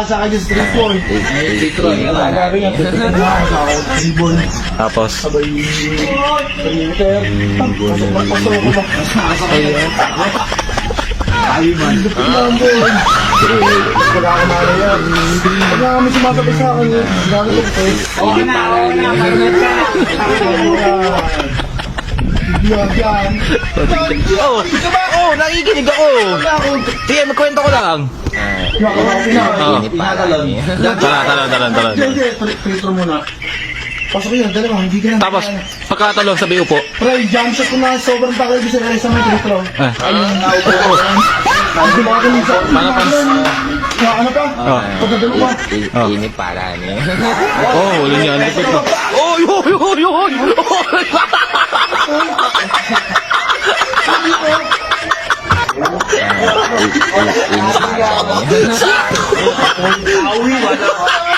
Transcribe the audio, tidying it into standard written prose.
Sa akin yung street boy. Tapos, Sabay perimeter. Pasok ko. Ay man. Lupit lang boy. Wala ka na yan. Pag nga kami sumasabay sa akin, gagawin ko. Okay na. Yan. nakikinig ako. Sige, magkwento ko lang. Pinatalon. Talan. Hindi, filtro muna. Pasok yun, dalawa, hindi ka na. Tapos, pagkatalon, sabi upo. Pre, jump shot ko na sobrang takay ko sa isa may filtro. Ayun, naupo ko. Hindi mo ako minsan. Ano ka? Pagkadalo ka. Ini para niya. Wala niya. Oy! Ini para niya. Awi, wala.